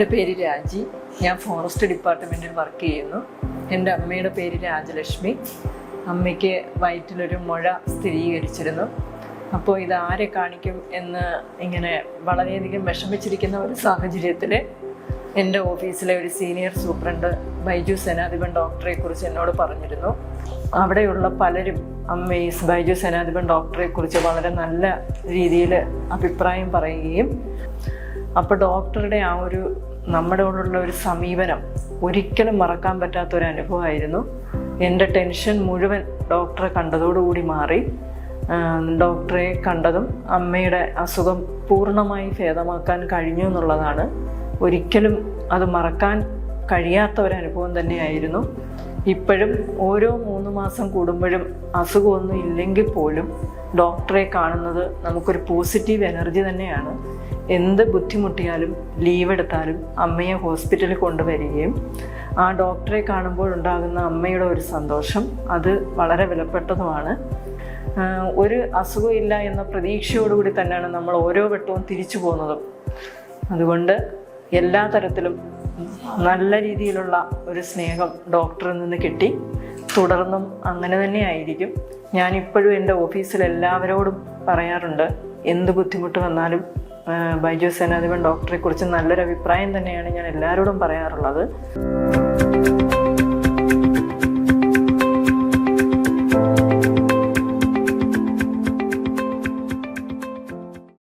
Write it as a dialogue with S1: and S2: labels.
S1: എൻ്റെ പേര് രാജി. ഞാൻ ഫോറസ്റ്റ് ഡിപ്പാർട്ട്മെൻറ്റിൽ വർക്ക് ചെയ്യുന്നു. എൻ്റെ അമ്മയുടെ പേര് രാജലക്ഷ്മി. അമ്മയ്ക്ക് വയറ്റിലൊരു മുഴ സ്ഥിരീകരിച്ചിരുന്നു. അപ്പോൾ ഇത് ആരെ കാണിക്കും എന്ന് ഇങ്ങനെ വളരെയധികം വിഷമിച്ചിരിക്കുന്ന ഒരു സാഹചര്യത്തിൽ എൻ്റെ ഓഫീസിലെ ഒരു സീനിയർ സൂപ്രണ്ട് ബൈജു സേനാധിപൻ ഡോക്ടറെ കുറിച്ച് എന്നോട് പറഞ്ഞിരുന്നു. അവിടെയുള്ള പലരും ബൈജു സേനാധിപൻ ഡോക്ടറെ കുറിച്ച് വളരെ നല്ല രീതിയിൽ അഭിപ്രായം പറയുകയും അപ്പോൾ ഡോക്ടറുടെ ആ ഒരു നമ്മളോടുള്ള ഒരു സമീപനം ഒരിക്കലും മറക്കാൻ പറ്റാത്തൊരു അനുഭവമായിരുന്നു. എൻ്റെ ടെൻഷൻ മുഴുവൻ ഡോക്ടറെ കണ്ടതോടുകൂടി മാറി. ഡോക്ടറെ കണ്ടതും അമ്മയുടെ അസുഖം പൂർണ്ണമായി ഭേദമാക്കാൻ കഴിഞ്ഞു എന്നുള്ളതാണ്. ഒരിക്കലും അത് മറക്കാൻ കഴിയാത്ത ഒരനുഭവം തന്നെയായിരുന്നു. ഇപ്പോഴും ഓരോ 3 മാസം കൂടുമ്പോഴും അസുഖമൊന്നും ഇല്ലെങ്കിൽ പോലും ഡോക്ടറെ കാണുന്നത് നമുക്കൊരു പോസിറ്റീവ് എനർജി തന്നെയാണ്. എന്ത് ബുദ്ധിമുട്ടിയാലും ലീവ് എടുത്താലും അമ്മയെ ഹോസ്പിറ്റലിൽ കൊണ്ടുവരികയും ആ ഡോക്ടറെ കാണുമ്പോഴുണ്ടാകുന്ന അമ്മയുടെ ഒരു സന്തോഷം അത് വളരെ വിലപ്പെട്ടതുമാണ്. ഒരു അസുഖമില്ല എന്ന പ്രതീക്ഷയോടുകൂടി തന്നെയാണ് നമ്മൾ ഓരോ വട്ടവും തിരിച്ചു പോകുന്നതും. അതുകൊണ്ട് എല്ലാ തരത്തിലും നല്ല രീതിയിലുള്ള ഒരു സ്നേഹം ഡോക്ടറിൽ നിന്ന് കിട്ടി. തുടർന്നും അങ്ങനെ തന്നെ ആയിരിക്കും. ഞാനിപ്പോഴും എൻ്റെ ഓഫീസിൽ എല്ലാവരോടും പറയാറുണ്ട്, എന്ത് ബുദ്ധിമുട്ട് വന്നാലും ബൈജു സേനാധിപൻ ഡോക്ടറെ കുറിച്ച് നല്ലൊരു അഭിപ്രായം തന്നെയാണ് ഞാൻ എല്ലാവരോടും പറയാറുള്ളത്.